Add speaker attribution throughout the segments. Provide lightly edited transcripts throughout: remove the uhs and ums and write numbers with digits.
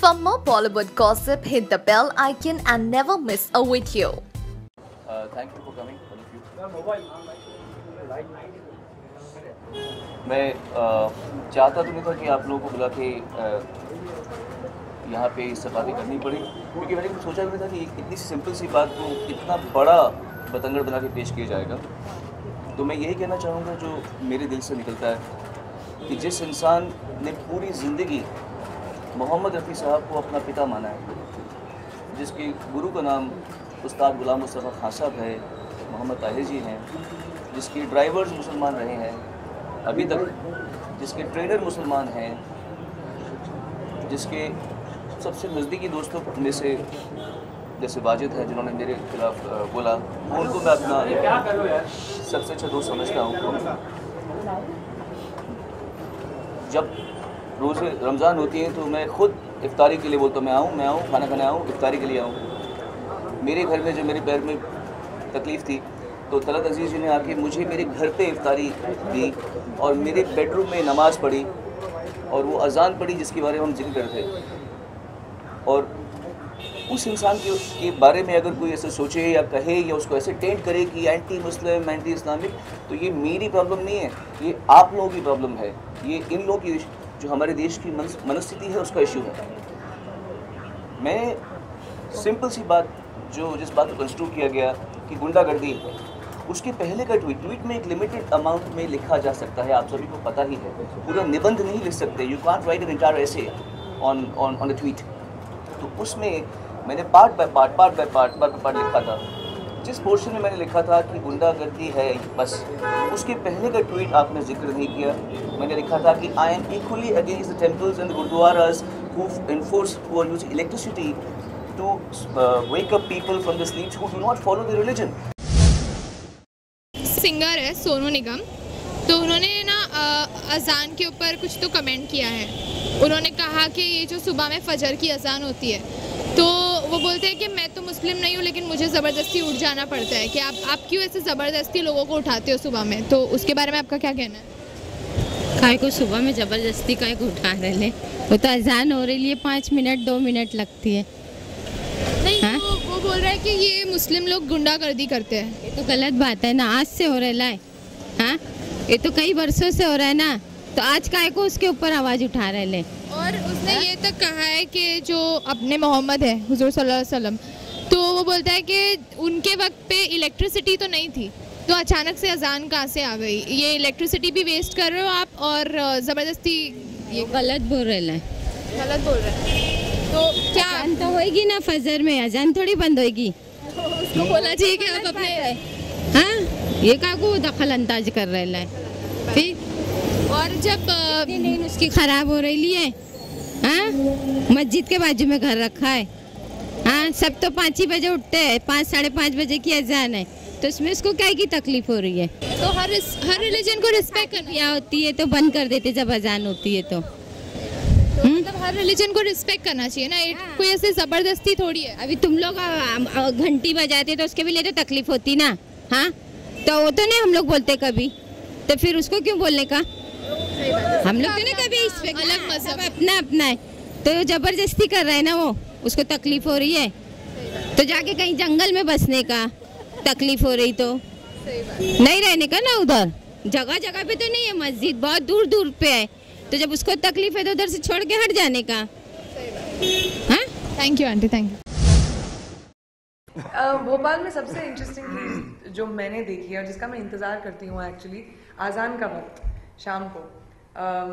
Speaker 1: For more Bollywood gossip, hit the bell icon and never miss a video.
Speaker 2: Thank you for coming, all of you. मैं चाहता तो नहीं था कि आप लोगों को बुला के यहाँ पे इस बातें करनी पड़ी, क्योंकि मैंने कुछ सोचा भी नहीं था कि इतनी सिंपल सी बात को इतना बड़ा बतंगड़ बना के पेश किया जाएगा। तो मैं यही कहना चाहूँगा जो मेरे दिल से निकलता है कि जिस इंसान ने पूरी ज़िंदगी मोहम्मद रफ़ी साहब को अपना पिता माना है, जिसके गुरु का नाम उस्ताद गुलाम मुस्तफ़ा खान साहब है, मोहम्मद ताहिर जी हैं, जिसके ड्राइवर्स मुसलमान रहे हैं अभी तक, जिसके ट्रेनर मुसलमान हैं, जिसके सबसे नज़दीकी दोस्तों में से जैसे वाजिद है जिन्होंने मेरे खिलाफ बोला, उनको मैं अपना सबसे अच्छा दोस्त समझता हूँ। जब रोज़े रमज़ान होती है तो मैं खुद इफ्तारी के लिए बोलता हूँ, मैं आऊँ खाना खाने आऊँ, इफ्तारी के लिए आऊँ। मेरे घर में जो मेरे पैर में तकलीफ़ थी तो तलत अजीज़ जी ने आके मुझे मेरे घर पे इफ्तारी दी और मेरे बेडरूम में नमाज़ पढ़ी और वो अज़ान पढ़ी जिसके बारे में हम जिक्र कर रहे थे। और उस इंसान के बारे में अगर कोई ऐसे सोचे या कहे या उसको ऐसे टेंट करे कि एंटी मुस्लिम, एंटी इस्लामिक, तो ये मेरी प्रॉब्लम नहीं है, ये आप लोगों की प्रॉब्लम है, ये इन लोगों की जो हमारे देश की मनस्थिति है उसका इशू है। मैं सिंपल सी बात जिस बात को कंस्ट्रू किया गया कि गुंडागर्दी है, उसके पहले का ट्वीट में एक लिमिटेड अमाउंट में लिखा जा सकता है, आप सभी को पता ही है, पूरा निबंध नहीं लिख सकते, you can't right an entire essay on a tweet. तो उसमें मैंने पार्ट बाय पार्ट लिखा था। जिस पोर्शन में मैंने लिखा था कि गुंडागर्दी है बस, उसके पहले का ट्वीट आपने जिक्र नहीं किया। मैंने लिखा था कि I am equally against the temples and gurdwaras who are using electricity to wake up people from the sleep who do not follow the religion.
Speaker 3: Singer है सोनू निगम, तो उन्होंने ना अज़ान के ऊपर कुछ तो कमेंट किया है। उन्होंने कहा कि ये जो सुबह में फजर की अज़ान होती है, तो वो बोलते हैं कि मैं तो मुस्लिम नहीं हूँ लेकिन मुझे ज़बरदस्ती उठ जाना पड़ता है, कि आप क्यों ऐसे ज़बरदस्ती लोगों को उठाते हो सुबह में, तो उसके बारे में आपका क्या कहना है?
Speaker 4: काय को सुबह में ज़बरदस्ती काय को उठा रहे ले, वो तो अज़ान हो रही है, 5 मिनट 2 मिनट लगती है।
Speaker 3: नहीं हाँ? वो बोल रहा है कि ये मुस्लिम लोग गुंडागर्दी करते हैं।
Speaker 4: ये तो गलत बात है ना, आज से हो रहा है, हाँ ये तो कई वर्षों से हो रहा है ना, तो आज काय को उसके ऊपर आवाज़ उठा रहे ले।
Speaker 3: और उसने ये तक कहा है कि जो अपने मोहम्मद है हुजूर सल्लल्लाहु अलैहि वसल्लम, तो वो बोलता है कि उनके वक्त पे इलेक्ट्रिसिटी तो नहीं थी, तो अचानक से अजान कहाँ से आ गई, ये इलेक्ट्रिसिटी भी वेस्ट कर रहे हो आप और ज़बरदस्ती
Speaker 4: ये गलत बोल रहे हैं,
Speaker 3: गलत बोल रहे हैं। तो क्या
Speaker 4: अजान तो होएगी ना फजर में, अजान थोड़ी बंद होएगी,
Speaker 3: तो उसको बोलना चाहिए कि आप अपने
Speaker 4: हाँ ये का को दखल अंदाज कर रहे हैं। फिर
Speaker 3: और जब
Speaker 4: नींद उसकी ख़राब हो रही है, हाँ मस्जिद के बाजू में घर रखा है, हाँ सब तो 5 ही बजे उठते हैं, 5 साढ़े 5 बजे की अजान है, तो इसमें उसको क्या की तकलीफ हो रही है?
Speaker 3: तो हर रिलीजन को रिस्पेक्ट करनी
Speaker 4: होती है तो बंद कर देते जब अजान होती है तो
Speaker 3: मतलब हर रिलीजन को रिस्पेक्ट करना चाहिए ना, हाँ। कोई ऐसे ज़बरदस्ती थोड़ी है।
Speaker 4: अभी तुम लोग घंटी बजाते तो उसके भी लिए तो तकलीफ होती ना, हाँ तो वो तो नहीं हम लोग बोलते कभी, तो फिर उसको क्यों बोलने का? हम लोग तो नहीं कभी इस
Speaker 3: अलग मजहब
Speaker 4: अपना अपना है, तो जबरदस्ती कर रहे हैं ना, वो उसको तकलीफ हो रही है, तो जाके कहीं जंगल में बसने का तकलीफ हो रही तो नहीं रहने का ना, उधर जगह जगह पे तो नहीं है, मस्जिद बहुत दूर दूर पे है, तो जब उसको तकलीफ है तो उधर से छोड़ के हट जाने का। हाँ
Speaker 3: thank you aunty, thank you.
Speaker 5: Bhopal में सबसे इंटरेस्टिंग चीज़ जो मैंने देखी है और जिसका मैं इंतज़ार करती हूँ एक्चुअली, आज़ान का वक्त शाम को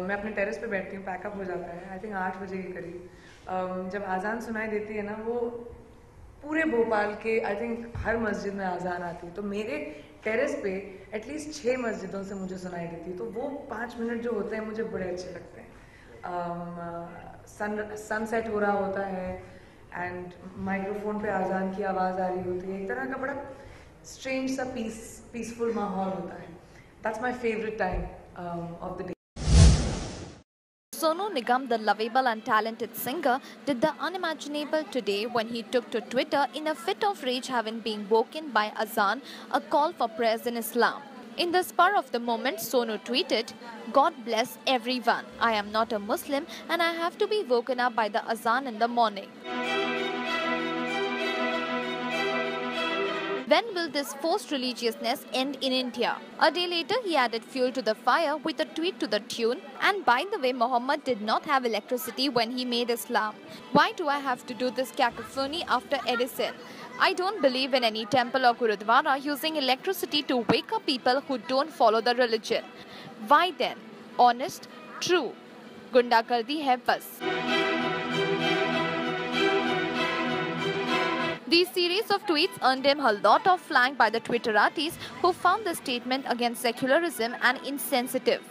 Speaker 5: मैं अपने टेरेस पे बैठती हूँ, पैकअप हो जाता है, आई थिंक 8 बजे के करीब, जब आज़ान सुनाई देती है ना, वो पूरे भोपाल के आई थिंक हर मस्जिद में आज़ान आती है, तो मेरे टेरेस पे एटलीस्ट 6 मस्जिदों से मुझे सुनाई देती है, तो वो 5 मिनट जो होते हैं मुझे बड़े अच्छे लगते हैं। सनसेट हो रहा होता है एंड माइक्रोफोन पे आज़ान की आवाज़ आ रही होती है, एक तरह का बड़ा स्ट्रेंज सा पीसफुल माहौल होता है। That's my favourite time of the day.
Speaker 1: Sonu Nigam, the lovable and talented singer, did the unimaginable today when he took to Twitter in a fit of rage having been woken by Azan, a call for prayers in Islam. In the spur of the moment, Sonu tweeted, "God bless everyone. I am not a Muslim and I have to be woken up by the azan in the morning. When will this forced religiousness end in India?" A day later, he added fuel to the fire with a tweet to the tune, "And by the way, Muhammad did not have electricity when he made Islam. Why do I have to do this cacophony after Edison? I don't believe in any temple or Gurudwara using electricity to wake up people who don't follow the religion. Why then? Honest? True. गुंडागर्दी है बस." These series of tweets earned him a lot of flack by the Twitteratis, who found the statement against secularism and insensitive.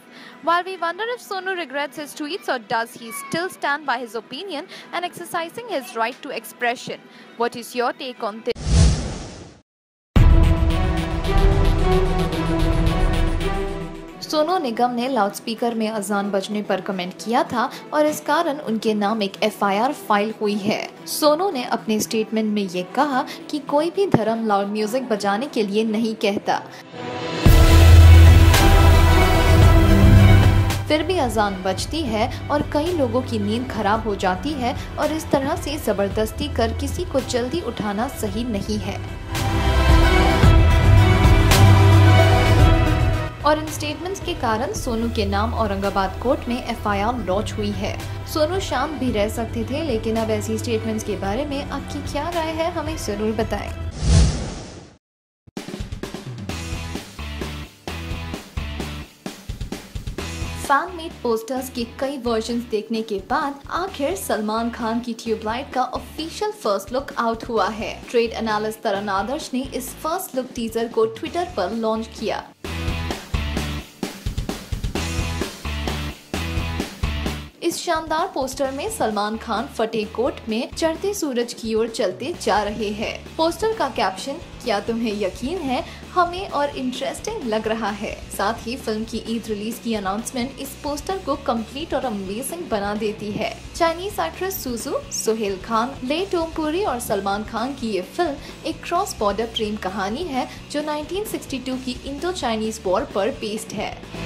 Speaker 1: While we wonder if Sonu regrets his tweets or does he still stand by his opinion and exercising his right to expression, what is your take on this? Sonu Nigam ने loudspeaker में अजान बजने पर comment किया था और इस कारण उनके नाम एक FIR फाइल हुई है। सोनू ने अपने स्टेटमेंट में ये कहा कि कोई भी धर्म लाउड म्यूजिक बजाने के लिए नहीं कहता, फिर भी अजान बजती है और कई लोगों की नींद खराब हो जाती है और इस तरह से जबरदस्ती कर किसी को जल्दी उठाना सही नहीं है। और इन स्टेटमेंट्स के कारण सोनू के नाम औरंगाबाद कोर्ट में FIR लॉन्च हुई है। सोनू शांत भी रह सकते थे, लेकिन अब ऐसी स्टेटमेंट्स के बारे में आपकी क्या राय है, हमें जरूर बताएं। फैन मेड पोस्टर्स के कई वर्जन्स देखने के बाद आखिर सलमान खान की ट्यूबलाइट का ऑफिशियल फर्स्ट लुक आउट हुआ है। ट्रेड एनालिस्ट तरन आदर्श ने इस फर्स्ट लुक टीजर को ट्विटर पर लॉन्च किया। इस शानदार पोस्टर में सलमान खान फटे कोट में चढ़ते सूरज की ओर चलते जा रहे हैं। पोस्टर का कैप्शन, "क्या तुम्हें यकीन है, हमें और इंटरेस्टिंग लग रहा है।" साथ ही फिल्म की ईद रिलीज की अनाउंसमेंट इस पोस्टर को कंप्लीट और अमेजिंग बना देती है। चाइनीज एक्ट्रेस सुजू, सोहेल खान, ले टोमपुरी और सलमान खान की ये फिल्म एक क्रॉस बॉर्डर प्रेम कहानी है जो 1962 की इंडो चाइनीज वॉर पर बेस्ड है।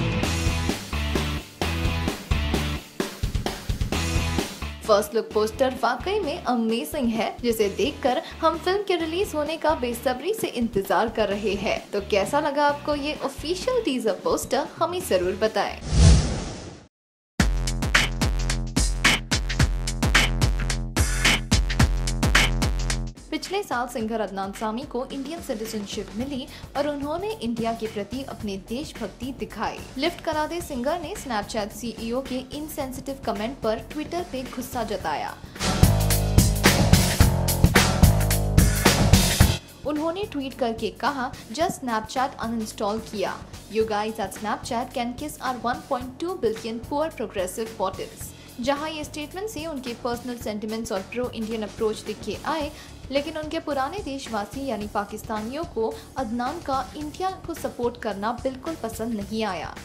Speaker 1: फर्स्ट लुक पोस्टर वाकई में अमेजिंग है, जिसे देखकर हम फिल्म के रिलीज होने का बेसब्री से इंतजार कर रहे हैं। तो कैसा लगा आपको ये ऑफिशियल टीजर पोस्टर, हमें जरूर बताएं। पिछले साल सिंगर अदनान सामी को इंडियन सिटीजनशिप मिली और उन्होंने इंडिया के प्रति अपनी देशभक्ति दिखाई। लिफ्ट करा दे सिंगर ने स्नैपचैट CEO के इनसेंसिटिव कमेंट पर ट्विटर पे गुस्सा जताया। उन्होंने ट्वीट करके कहा, "जस्ट स्नैपचैट अनइंस्टॉल किया। You guys at Snapchat can kiss our 1.2 billion poor progressive voters." जहां ये स्टेटमेंट से उनके पर्सनल सेंटिमेंट्स और प्रो इंडियन अप्रोच दिख के आए, लेकिन उनके पुराने देशवासी यानी पाकिस्तानियों को अदनान का इंडिया को सपोर्ट करना बिल्कुल पसंद नहीं आया।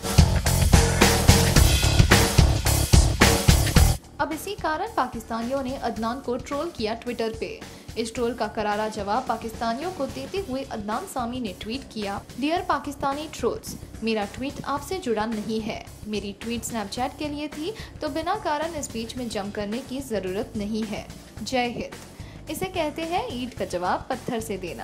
Speaker 1: अब इसी कारण पाकिस्तानियों ने अदनान को ट्रोल किया ट्विटर पे। इस ट्रोल का करारा जवाब पाकिस्तानियों को देते हुए अदनान सामी ने ट्वीट किया, "डियर पाकिस्तानी ट्रोल्स, मेरा ट्वीट आपसे जुड़ा नहीं है। मेरी ट्वीट स्नैपचैट के लिए थी, तो बिना कारण इस बीच में जंप करने की जरूरत नहीं है। जय हिंद।" इसे कहते हैं ईंट का जवाब पत्थर से देना।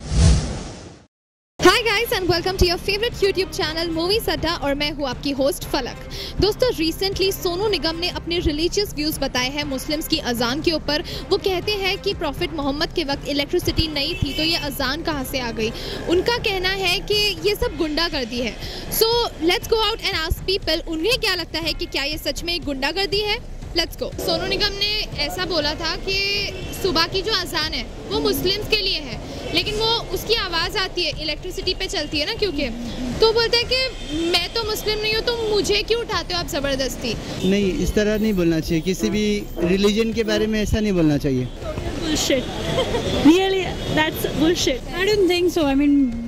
Speaker 3: Hi guys and welcome to your favourite YouTube channel movies अड्डा और मैं हूँ आपकी होस्ट फलक। दोस्तों, रिसेंटली सोनू निगम ने अपने रिलीजियस व्यूज़ बताए हैं मुस्लिम्स की अजान के ऊपर। वो कहते हैं कि प्रॉफिट मोहम्मद के वक्त इलेक्ट्रिसिटी नहीं थी, तो ये अजान कहाँ से आ गई। उनका कहना है कि ये सब गुंडागर्दी है। So let's go out and ask people, उन्हें क्या लगता है कि क्या ये सच में गुंडागर्दी है। Let's go. सोनू निगम ने ऐसा बोला था कि सुबह की जो अजान है वो मुस्लिम्स के लिए है, लेकिन वो उसकी आवाज़ आती है, इलेक्ट्रिसिटी पे चलती है ना, क्योंकि तो बोलते हैं कि मैं तो मुस्लिम नहीं हूँ, तो मुझे क्यों उठाते हो आप ज़बरदस्ती।
Speaker 6: नहीं, इस तरह नहीं बोलना चाहिए, किसी भी रिलीजन के बारे में ऐसा नहीं बोलना चाहिए।
Speaker 7: Bullshit. Really, that's bullshit. I don't think so. I mean,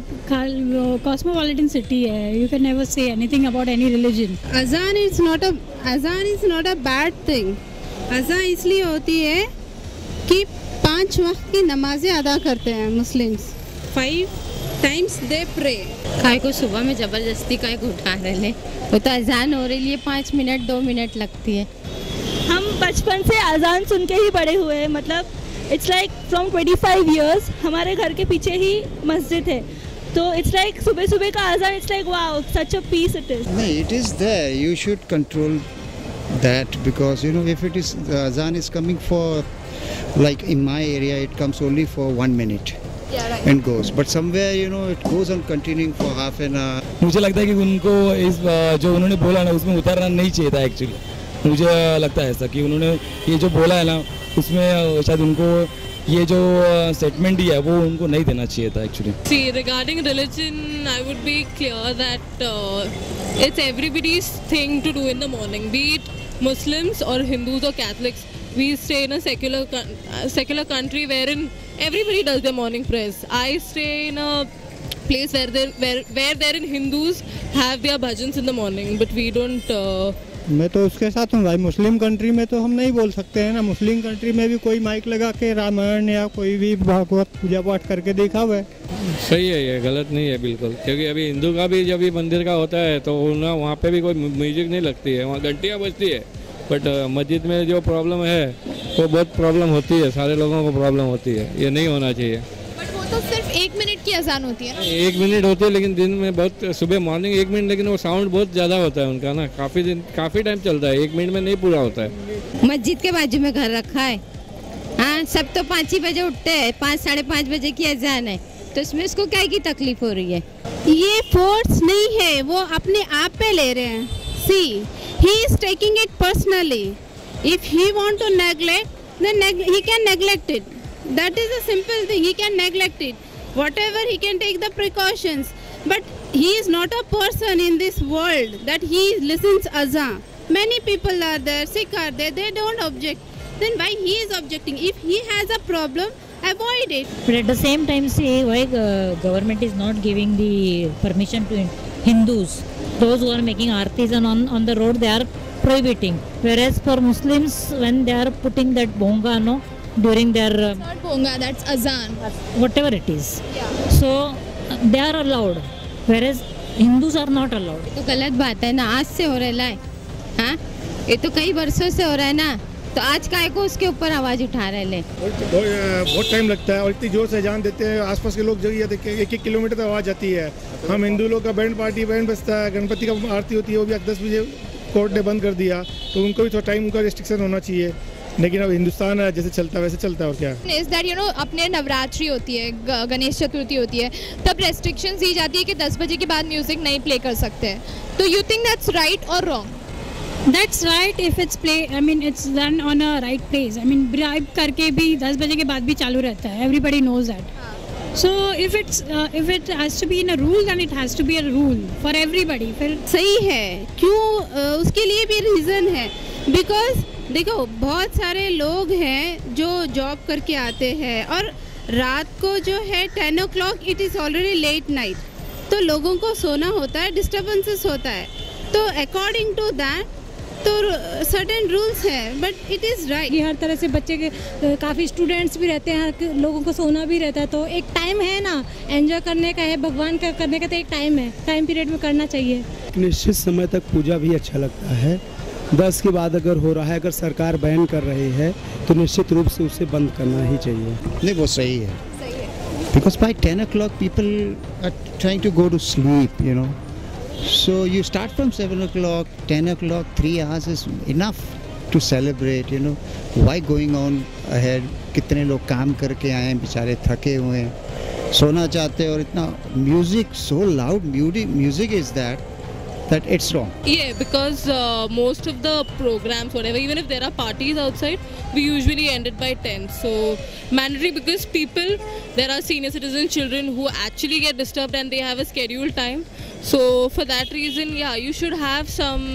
Speaker 7: cosmopolitan city है. You can never say anything about any religion.
Speaker 8: अजान is not a bad thing. अजान इसलिए होती है कि 5 वक्त की नमाजें अदा करते हैं मुस्लिम्स। 5 times they pray.
Speaker 4: काय को सुबह में जबरदस्ती काय को उठा रहे ले, वो तो अजान हो रही है, 5 मिनट 2 मिनट लगती है।
Speaker 9: हम बचपन से अजान सुन के ही बड़े हुए हैं, मतलब इट्स लाइक फ्रॉम 25 years हमारे घर के पीछे ही मस्जिद है, तो इट्स लाइक सुबह सुबह का अजान, it's like wow, such a peace it is.
Speaker 6: नहीं, it is there. You should control that because you know if it is the azan is coming for, like in my area it comes only for 1 minute and goes, but somewhere you know it goes on continuing for half an hour.
Speaker 10: मुझे लगता है कि उनको इस जो उन्होंने बोला ना उसमें उतरना नहीं चाहिए था एक्चुअली। मुझे लगता है ऐसा कि उन्होंने ये जो बोला है ना उसमें शायद उनको ये जो स्टेटमेंट दिया है वो उनको नहीं देना चाहिए था actually.
Speaker 11: See, regarding religion, I would be clear that it's everybody's thing to do in the morning, be it Muslims or Hindus or Catholics. We stay in a secular country wherein everybody does their morning prayers. I stay in a place where therein Hindus have their bhajans in the morning, but we don't.
Speaker 12: मैं तो उसके साथ हूँ भाई। Muslim country में तो हम नहीं बोल सकते हैं ना, मुस्लिम कंट्री में भी कोई माइक लगा के रामायण या कोई भी भागवत पूजा पाठ करके देखा हुआ है।
Speaker 13: सही है, ये गलत नहीं है बिल्कुल, क्योंकि अभी हिंदू का भी जब भी मंदिर का होता है तो ना वहाँ पे भी कोई म्यूजिक नहीं लगती है, वहाँ घंटियाँ बजती है, बट मस्जिद में जो प्रॉब्लम है वो बहुत प्रॉब्लम होती है, सारे लोगों को प्रॉब्लम होती है, ये नहीं होना चाहिए।
Speaker 3: बट वो तो सिर्फ 1 मिनट की अजान होती है ना?
Speaker 13: 1 मिनट होती है, लेकिन दिन में बहुत, सुबह मॉर्निंग 1 मिनट, लेकिन वो साउंड बहुत ज़्यादा होता है उनका ना, काफ़ी टाइम चलता है, 1 मिनट में नहीं पूरा होता है।
Speaker 4: मस्जिद के बाजू में घर रखा है, हाँ, सब तो 5 ही बजे उठते हैं, 5 साढ़े 5 बजे की अजान है, तो इसमें इसको क्या की तकलीफ हो रही है?
Speaker 8: ये फोर्स नहीं है, वो अपने आप पे ले रहे हैं। सी, he is taking it personally. If he want to neglect, then he can neglect it. That is a simple thing. He can neglect it. Whatever, he can take the precautions. But he is not a person in this world that he listens azan. Many people are there, Sikh are there, they don't object. Then why he is objecting? If he has a problem, avoid it.
Speaker 14: But at the same time, see why government is not giving the permission to Hindus. Those who are making artis on the road, they are prohibiting. Whereas for Muslims, when they are putting that bonga, no, during their
Speaker 3: It's not bonga, that's azan.
Speaker 14: Whatever it is.
Speaker 3: Yeah.
Speaker 14: So they are allowed. Whereas Hindus are not allowed.
Speaker 4: तो गलत बात है ना, आज से हो रहा है, हाँ, ये तो कई वर्षों से हो रहा है ना, तो आज काय को उसके ऊपर आवाज उठा रहे ले।
Speaker 12: बहुत टाइम लगता है और इतनी जोर से अजान देते हैं, आसपास के लोग जगह देख के 1-1 किलोमीटर तक आवाज आती है। हम हिंदू लोग का बैंड बजता है, गणपति का आरती होती है, वो भी 10 बजे कोर्ट ने बंद कर दिया, तो उनको भी थोड़ा टाइम, उनका रिस्ट्रिक्शन होना चाहिए। लेकिन अब हिंदुस्तान है, जैसे चलता है वैसे चलता है, और क्या
Speaker 3: इज दैट, यू नो, अपने नवरात्रि होती है, गणेश चतुर्थी होती है, तब रेस्ट्रिक्शंस दी जाती है कि 10 बजे के बाद म्यूजिक नहीं प्ले कर सकते हैं, तो यू थिंक दैट्स राइट और wrong?
Speaker 7: That's right if it's play. I mean it's done on a right place. I mean bribe करके भी 10 बजे के बाद भी चालू रहता है. Everybody knows that. So if it has to be in a rule, then it has to be a rule for everybody. फिर
Speaker 8: सही है, क्यों? उसके लिए भी रीज़न है, बिकॉज देखो बहुत सारे लोग हैं जो जॉब करके आते हैं और रात को जो है 10 o'clock it is already late night, तो लोगों को सोना होता है, डिस्टर्बेंसेस होता है, तो अकॉर्डिंग टू दैट तो सर्टेन रूल्स हैं, बट इट इज़ राइट।
Speaker 7: हर तरह से बच्चे के काफ़ी स्टूडेंट्स भी रहते हैं, लोगों को सोना भी रहता है, तो एक टाइम है ना, एंजॉय करने का है, भगवान का करने का, तो एक टाइम है, टाइम पीरियड में करना चाहिए।
Speaker 12: निश्चित समय तक पूजा भी अच्छा लगता है, 10 के बाद अगर हो रहा है, अगर सरकार बैन कर रही है तो निश्चित रूप से उसे बंद करना ही चाहिए।
Speaker 6: नहीं, वो सही है, because by 10 o'clock people are trying to go to sleep, you know. So you start from 7 o'clock, 10 o'clock, 3 hours is enough to celebrate, you know. Why going on ahead? कितने लोग काम करके आए हैं, बेचारे थके हुए हैं, सोना चाहते हैं, और इतना music, so loud music is that it's wrong.
Speaker 11: Yeah, because most of the programs, whatever, even if there are parties outside, we usually end it by 10. So mandatory, because there are senior citizen children who actually get disturbed and they have a scheduled time. So for that reason, yeah, you should have some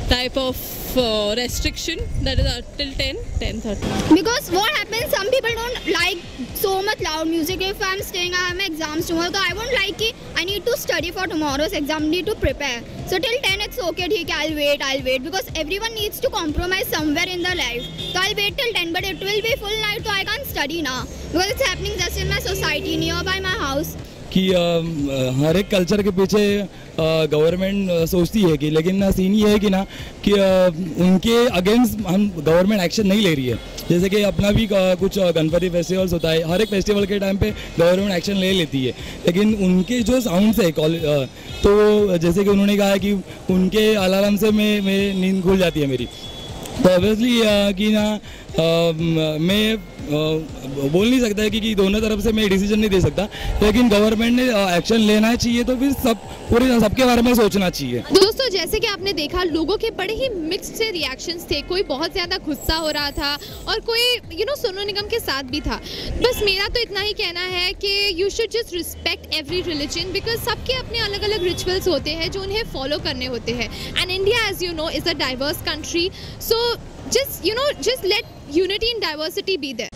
Speaker 11: type of restriction that is till 10:30.
Speaker 15: Because what happens, some people don't like so much loud music. If I'm staying, I have exams tomorrow, so I won't like it. I need to study for tomorrow's exam, need to prepare. So till 10 it's okay, I'll wait, because everyone needs to compromise somewhere in their life. So I'll wait till 10, but it will be full night, so I can't study now, because it's happening just in my society, nearby my house.
Speaker 10: कि हर एक culture के पीछे government सोचती है कि, लेकिन scene ये है कि ना कि उनके अगेंस्ट हम गवर्नमेंट एक्शन नहीं ले रही है। जैसे कि अपना भी कुछ गणपति फेस्टिवल्स होता है, हर एक फेस्टिवल के टाइम पे गवर्नमेंट एक्शन ले लेती है, लेकिन उनके जो साउंड्स है तो जैसे कि उन्होंने कहा है कि उनके अलार्म से मैं नींद खुल जाती है मेरी, तो ऑब्वियसली कि ना मैं बोल नहीं सकता है कि दोनों तरफ से मैं डिसीजन नहीं दे सकता, लेकिन गवर्नमेंट ने एक्शन लेना चाहिए, तो फिर सबके बारे में सोचना चाहिए।
Speaker 1: दोस्तों, जैसे कि आपने देखा, लोगों के बड़े ही मिक्स्ड से रिएक्शंस थे। कोई बहुत ज़्यादा गुस्सा हो रहा था और कोई सोनू निगम के साथ भी था। बस मेरा तो इतना ही कहना है कि you should just respect every religion, because सबके अपने अलग अलग रिचुअल्स होते हैं जो उन्हें फॉलो करने होते हैं। And India, as you know, is a diverse country, so just let unity in diversity be there.